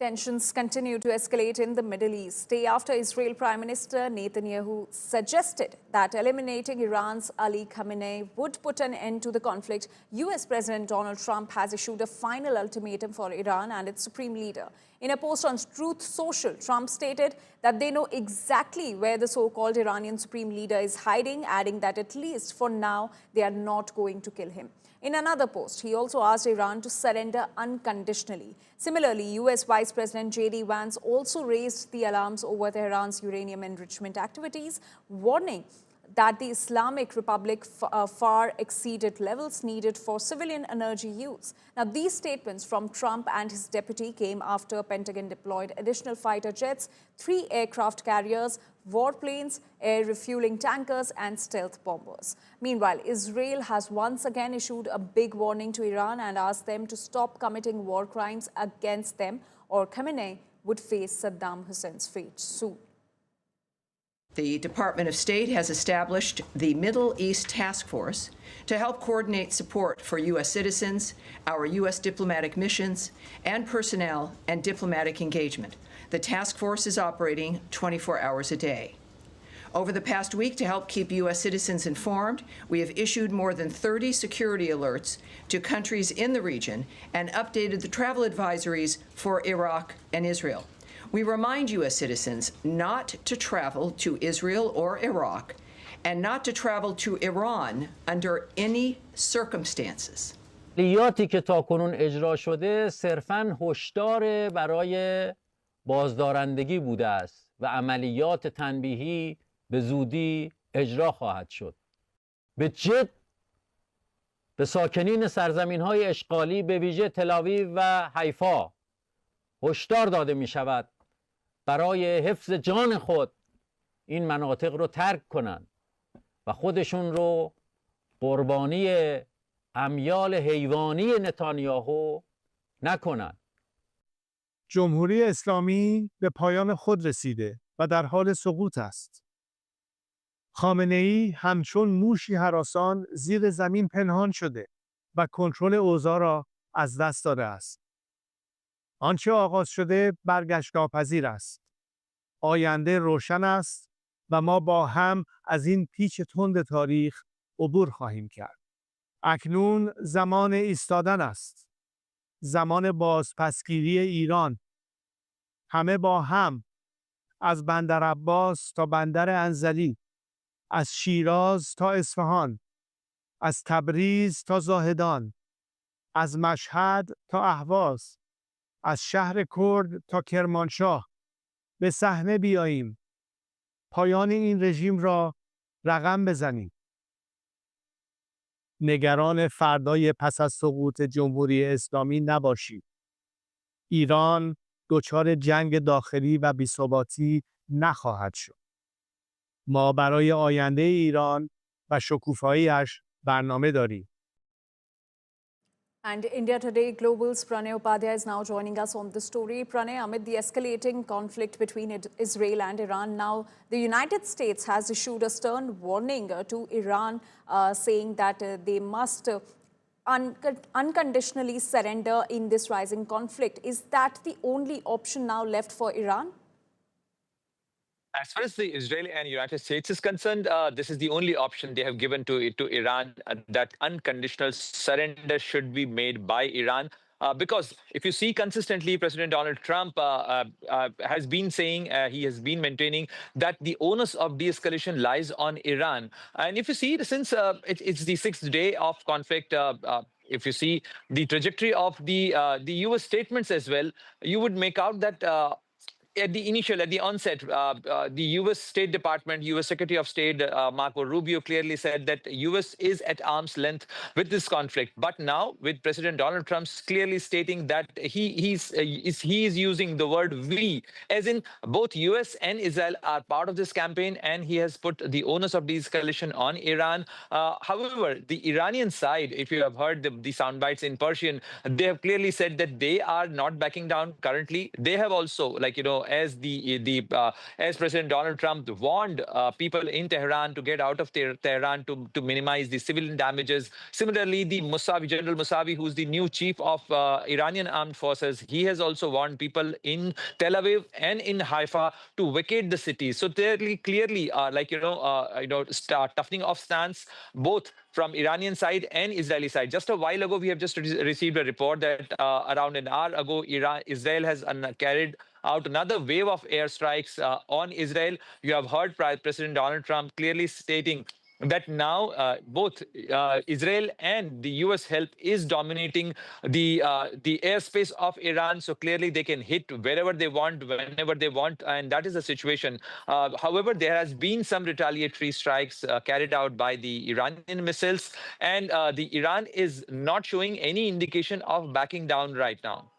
Tensions continue to escalate in the Middle East. Day after Israel Prime Minister Netanyahu suggested that eliminating Iran's Ali Khamenei would put an end to the conflict, US President Donald Trump has issued a final ultimatum for Iran and its supreme leader. In a post on Truth Social, Trump stated that they know exactly where the so-called Iranian supreme leader is hiding, adding that at least for now, they are not going to kill him. In another post, he also asked Iran to surrender unconditionally. Similarly, US Vice President J.D. Vance also raised the alarms over Tehran's uranium enrichment activities, warning that the Islamic Republic far exceeded levels needed for civilian energy use. Now, these statements from Trump and his deputy came after Pentagon deployed additional fighter jets, 3 aircraft carriers, warplanes, air refueling tankers, and stealth bombers. Meanwhile, Israel has once again issued a big warning to Iran and asked them to stop committing war crimes against them, or Khamenei would face Saddam Hussein's fate soon. The Department of State has established the Middle East Task Force to help coordinate support for U.S. citizens, our U.S. diplomatic missions, and personnel and diplomatic engagement. The task force is operating 24 hours a day. Over the past week, to help keep U.S. citizens informed, we have issued more than 30 security alerts to countries in the region and updated the travel advisories for Iraq and Israel. We remind U.S. citizens not to travel to Israel or Iraq and not to travel to Iran under any circumstances. عملیاتی که تاکنون اجرا شده صرفاً هشدار برای بازدارندگی بوده است و عملیات تنبیهی به زودی اجرا خواهد شد. به جد به ساکنین سرزمین‌های اشغالی به ویژه تل‌آویو و حیفا هشدار داده می شود برای حفظ جان خود این مناطق رو ترک کنند و خودشون رو قربانی امیال حیوانی نتانیاهو نکنند. جمهوری اسلامی به پایان خود رسیده و در حال سقوط است. خامنه‌ای همچون موشی هراسان زیر زمین پنهان شده و کنترل اوضاع را از دست داده است. آنچه آغاز شده برگشت ناپذیر است. آینده روشن است و ما با هم از این پیچ تند تاریخ عبور خواهیم کرد. اکنون زمان ایستادن است. زمان بازپسگیری ایران. همه با هم، از بندر عباس تا بندر انزلی، از شیراز تا اصفهان، از تبریز تا زاهدان، از مشهد تا اهواز، از شهر کرد تا کرمانشاه به صحنه بیاییم. پایان این رژیم را رقم بزنیم. نگران فردای پس از سقوط جمهوری اسلامی نباشید. ایران دچار جنگ داخلی و بی‌ثباتی نخواهد شد. ما برای آینده ایران و شکوفایی‌اش برنامه داریم. And India Today Global's Pranay Upadhyay is now joining us on the story. Pranay, amid the escalating conflict between Israel and Iran, now the United States has issued a stern warning to Iran, saying that they must unconditionally surrender in this rising conflict. Is that the only option now left for Iran? As far as the Israel and United States is concerned, this is the only option they have given to Iran, that unconditional surrender should be made by Iran. Because if you see consistently, President Donald Trump has been saying, he has been maintaining that the onus of de-escalation lies on Iran. And if you see, since it's the 6th day of conflict, if you see the trajectory of the U.S. statements as well, you would make out that at the onset, the U.S. State Department, U.S. Secretary of State Marco Rubio clearly said that U.S. is at arm's length with this conflict. But now, with President Donald Trump clearly stating that he is using the word "we," as in both U.S. and Israel are part of this campaign, and he has put the onus of de-escalation on Iran. However, the Iranian side, if you have heard the sound bites in Persian, they have clearly said that they are not backing down currently. They have also, as President Donald Trump warned people in Tehran to get out of Tehran to minimize the civilian damages. Similarly, the General Musavi, who's the new chief of Iranian armed forces, he has also warned people in Tel Aviv and in Haifa to vacate the cities. So clearly, toughening of stance both from Iranian side and Israeli side. Just a while ago, we have just received a report that around an hour ago, Israel has carried out another wave of airstrikes on Israel. You have heard President Donald Trump clearly stating that now both Israel and the U.S. help is dominating the airspace of Iran. So clearly they can hit wherever they want, whenever they want, and that is the situation. However, there has been some retaliatory strikes carried out by the Iranian missiles, and the Iran is not showing any indication of backing down right now.